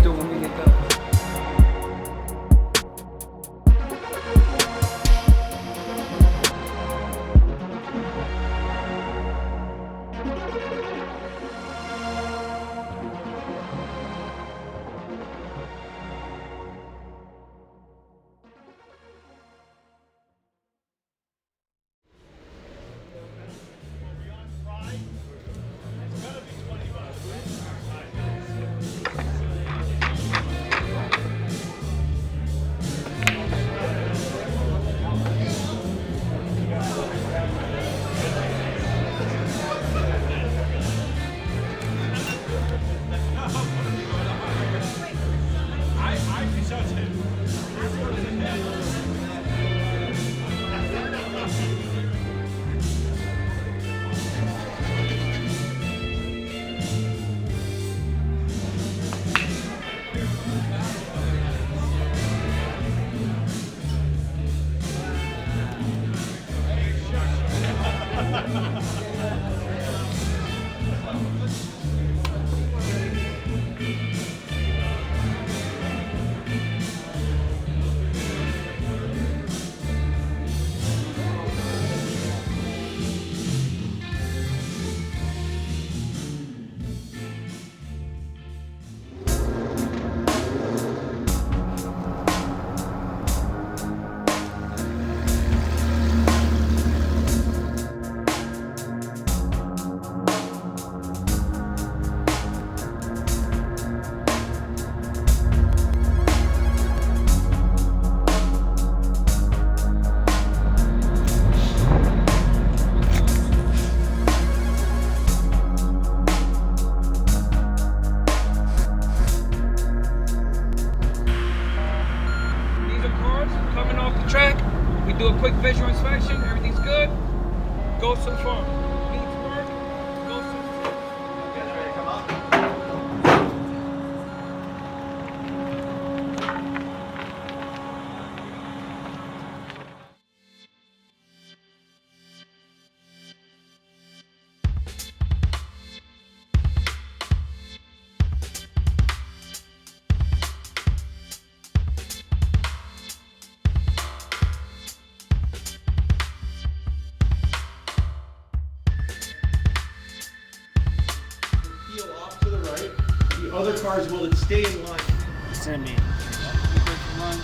do it when we get done. Do a quick visual inspection, everything's good, goes to the farm. Needs work, goes to the farm. You guys ready to come up? Other cars will stay in line. Send me. Lunch.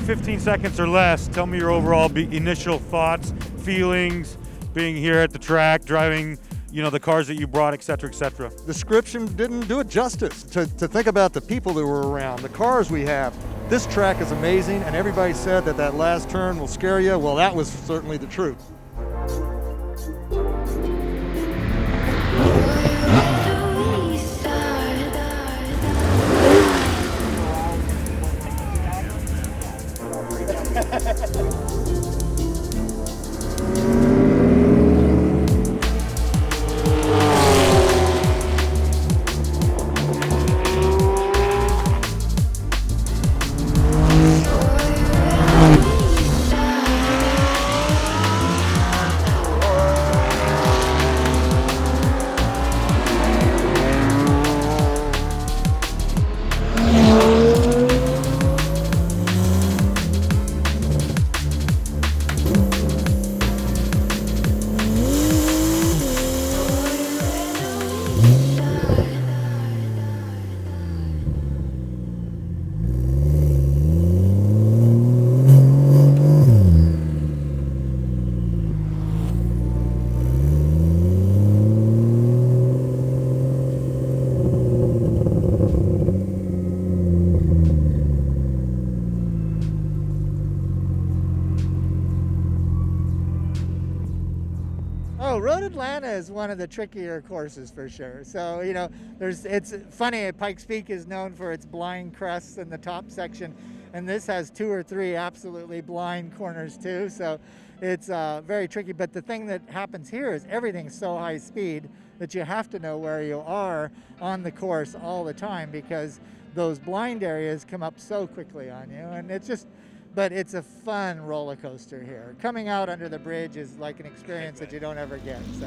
15 seconds or less, tell me your overall initial thoughts, feelings, being here at the track, driving, the cars that you brought, et cetera, et cetera. Description didn't do it justice. To think about the people that were around, the cars we have. This track is amazing, and everybody said that last turn will scare you. Well, that was certainly the truth. Oh, Road Atlanta is one of the trickier courses for sure. So, it's funny, Pikes Peak is known for its blind crests in the top section, and this has 2 or 3 absolutely blind corners too. So it's very tricky. But the thing that happens here is everything's so high speed that you have to know where you are on the course all the time, because those blind areas come up so quickly on you. And but it's a fun roller coaster here. Coming out under the bridge is like an experience that you don't ever get. So,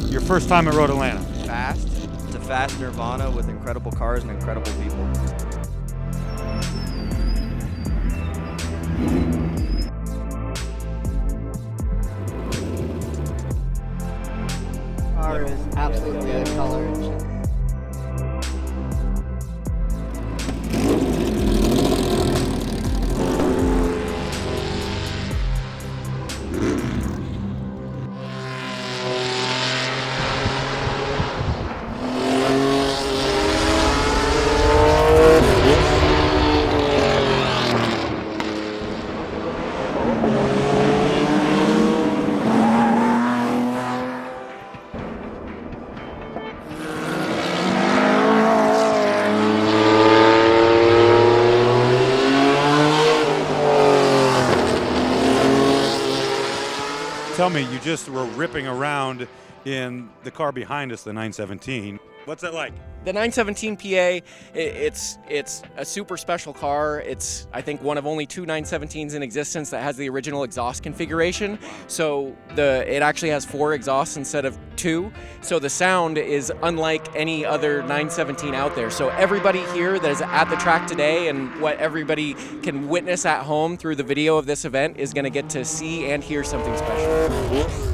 Your first time at Road Atlanta. Fast. It's a fast nirvana with incredible cars and incredible people. Car is absolutely a color and shape. Tell me, you just were ripping around in the car behind us, the 917. What's that like? The 917 PA, it's a super special car. It's, I think, one of only 2 917s in existence that has the original exhaust configuration. So it actually has 4 exhausts instead of 2. So the sound is unlike any other 917 out there. So everybody here that is at the track today, and what everybody can witness at home through the video of this event, is going to get to see and hear something special.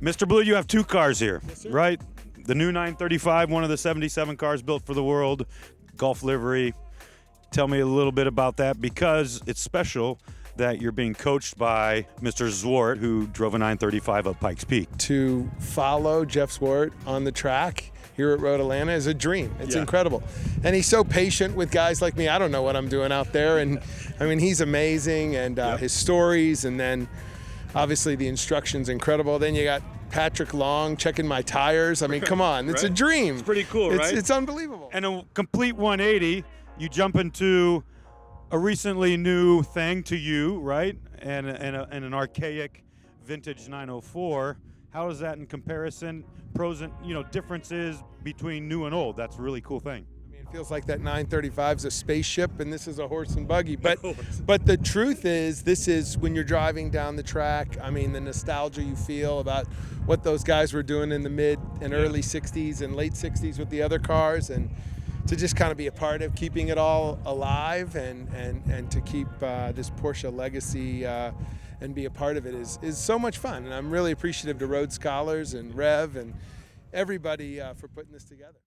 Mr. Blue, you have 2 cars here, right? The new 935, one of the 77 cars built for the world, Gulf livery. Tell me a little bit about that, because it's special that you're being coached by Mr. Zwart, who drove a 935 up Pikes Peak. To follow Jeff Zwart on the track here at Road Atlanta is a dream. It's incredible. And he's so patient with guys like me. I don't know what I'm doing out there. And I mean, he's amazing, and his stories, and then obviously the instruction's incredible. Then you got Patrick Long checking my tires. I mean, come on, it's a Right? dream. It's pretty cool, right? It's unbelievable. And a complete 180, you jump into a recently new thing to you, right? And an archaic vintage 904. How is that in comparison? Pros and differences between new and old. That's a really cool thing. I mean, it feels like that 935 is a spaceship and this is a horse and buggy. But the truth is, this is when you're driving down the track. I mean, the nostalgia you feel about what those guys were doing in the mid and early 60s and late 60s with the other cars, and to just kind of be a part of keeping it all alive and to keep this Porsche legacy and be a part of it is so much fun. And I'm really appreciative to Road Scholars and Rev and everybody for putting this together.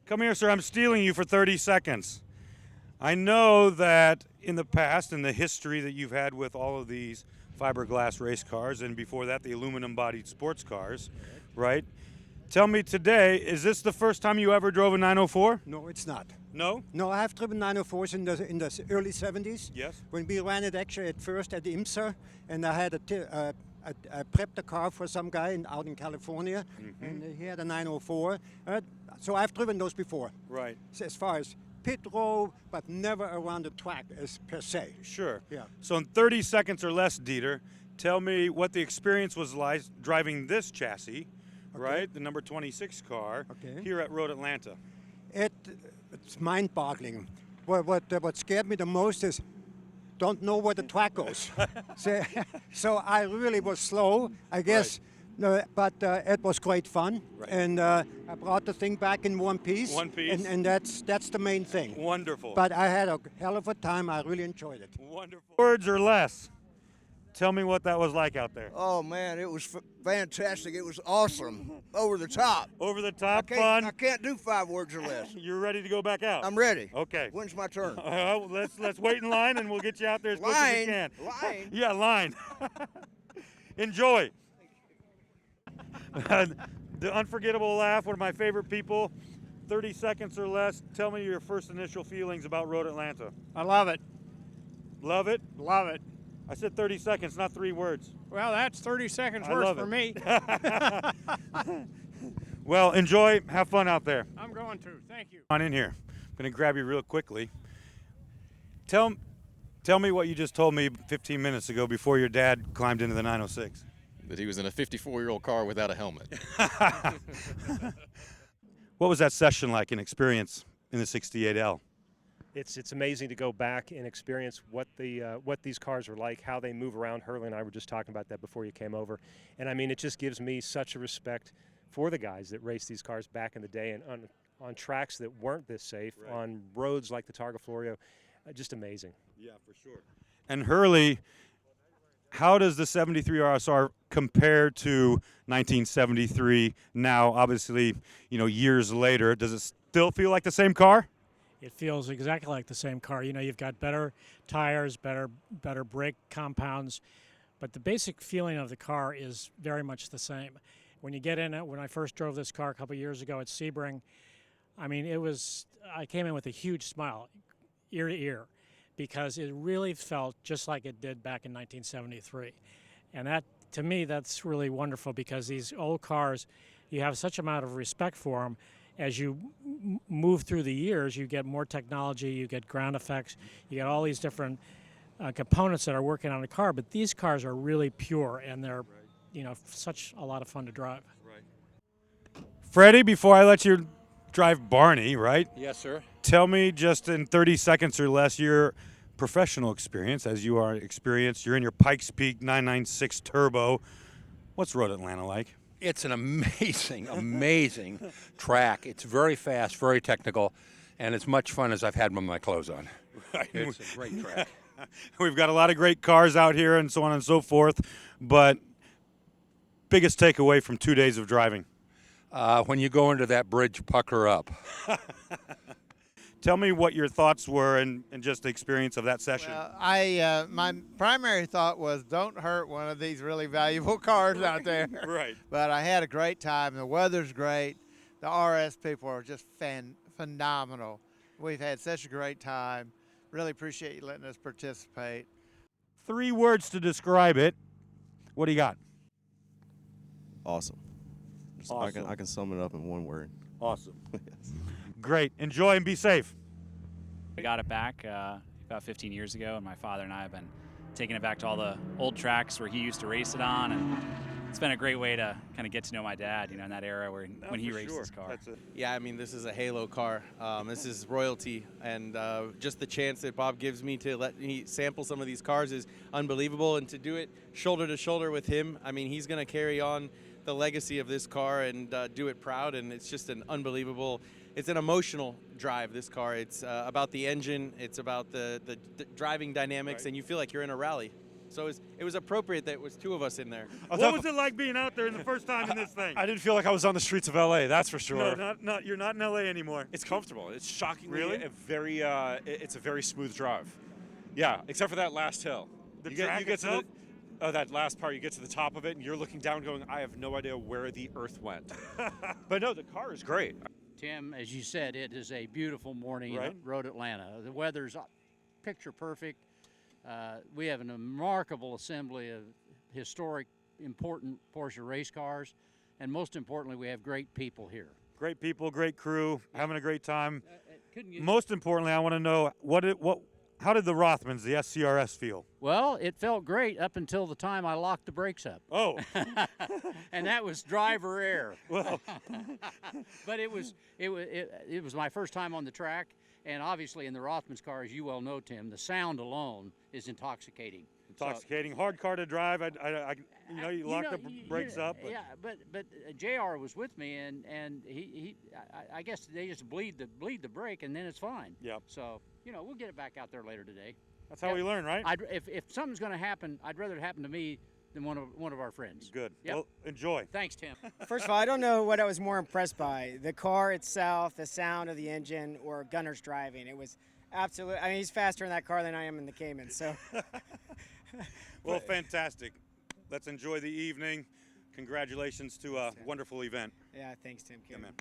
Come here, sir. I'm stealing you for 30 seconds. I know that in the past, in the history that you've had with all of these fiberglass race cars, and before that, the aluminum-bodied sports cars, right? Tell me today, is this the first time you ever drove a 904? No, it's not. No? No, I have driven 904s in the early 70s. Yes. When we ran it actually at first at the IMSA, and I had I prepped a car for some guy out in California, and he had a 904. So I've driven those before. Right. So as far as pit row, but never around the track as per se. Sure. Yeah. So in 30 seconds or less, Dieter, tell me what the experience was like driving this chassis, right? The number 26 car here at Road Atlanta. It's mind-boggling. What scared me the most is don't know where the track goes. So I really was slow, I guess. No, but it was great fun, and I brought the thing back in one piece. One piece. And that's the main thing. Wonderful. But I had a hell of a time. I really enjoyed it. Wonderful. Words or less. Tell me what that was like out there. Oh man, it was fantastic. It was awesome. Over the top. Over the top fun. I can't do 5 words or less. You're ready to go back out? I'm ready. Okay. When's my turn? Let's wait in line and we'll get you out there as quick as we can. Line. Yeah, line. Enjoy. The unforgettable laugh, one of my favorite people. 30 seconds or less. Tell me your first initial feelings about Road Atlanta. I love it. Love it? Love it. I said 30 seconds, not 3 words. Well, that's 30 seconds I worse love for it. me. Well, enjoy. Have fun out there. I'm going to. Thank you. Come on in here. I'm going to grab you real quickly. Tell me what you just told me 15 minutes ago before your dad climbed into the 906. That he was in a 54-year-old car without a helmet. What was that session like, an experience in the 68L? It's amazing to go back and experience what these cars are like, how they move around. Hurley and I were just talking about that before you came over, and I mean, it just gives me such a respect for the guys that raced these cars back in the day, and on tracks that weren't this safe, right, on roads like the Targa Florio, just amazing. Yeah, for sure. And Hurley, how does the 73 RSR compare to 1973 now? Obviously, years later, does it still feel like the same car? It feels exactly like the same car. You've got better tires, better brake compounds, but the basic feeling of the car is very much the same. When you get in it, when I first drove this car a couple years ago at Sebring, I mean, I came in with a huge smile, ear to ear, because it really felt just like it did back in 1973. And that, to me, that's really wonderful, because these old cars, you have such amount of respect for them. As you move through the years, you get more technology, you get ground effects, you get all these different components that are working on the car, but these cars are really pure, and they're, such a lot of fun to drive. Right. Freddie, before I let you drive Barney, right? Yes, sir. Tell me just in 30 seconds or less your professional experience, as you are experienced. You're in your Pikes Peak 996 Turbo. What's Road Atlanta like? It's an amazing track. It's very fast, very technical, and as much fun as I've had with my clothes on. Right. It's a great track. We've got a lot of great cars out here and so on and so forth, but biggest takeaway from 2 days of driving? When you go into that bridge, pucker up. Tell me what your thoughts were and just the experience of that session. My primary thought was, don't hurt one of these really valuable cars out there. Right. But I had a great time. The weather's great. The RS people are just phenomenal. We've had such a great time. Really appreciate you letting us participate. 3 words to describe it. What do you got? Awesome. Awesome. I can sum it up in 1 word. Awesome. Yes. Great. Enjoy and be safe. We got it back about 15 years ago, and my father and I have been taking it back to all the old tracks where he used to race it on, and it's been a great way to kind of get to know my dad, in that era when he raced his car. Yeah, I mean, this is a halo car. This is royalty, and just the chance that Bob gives me to let me sample some of these cars is unbelievable, and to do it shoulder to shoulder with him, I mean, he's going to carry on the legacy of this car and do it proud, and it's just an unbelievable, it's an emotional drive, this car. It's about the engine, it's about the driving dynamics, right, and you feel like you're in a rally. So it was appropriate that it was 2 of us in there. What was it like being out there in the first time in this thing? I didn't feel like I was on the streets of LA, that's for sure. No, you're not in LA anymore. It's comfortable. It's shockingly really it's a very smooth drive. Yeah, except for that last hill. The track get itself? to that last part, you get to the top of it and you're looking down going, I have no idea where the earth went. But no, the car is great. Tim, as you said, it is a beautiful morning right? at Road Atlanta. The weather's picture perfect. We have a remarkable assembly of historic, important Porsche race cars, and most importantly, we have great people here. Great people, great crew, having a great time. Most importantly, I want to know how did the Rothmans, the SCRS, feel? Well, it felt great up until the time I locked the brakes up. Oh. And that was driver error. Well. But it was my first time on the track, and obviously in the Rothmans car, as you well know, Tim, the sound alone is intoxicating. Intoxicating, hard car to drive. You lock the brakes up. Yeah, but JR was with me, and I guess they just bleed the brake, and then it's fine. Yep. So we'll get it back out there later today. That's how we learn, right? If something's going to happen, I'd rather it happen to me than one of our friends. Good. Yep. Well, enjoy. Thanks, Tim. First of all, I don't know what I was more impressed by, the car itself, the sound of the engine, or Gunner's driving. It was absolutely, I mean, he's faster in that car than I am in the Cayman, so. Well, fantastic. Let's enjoy the evening. Congratulations to a wonderful event. Yeah, thanks, Tim. Yeah, man.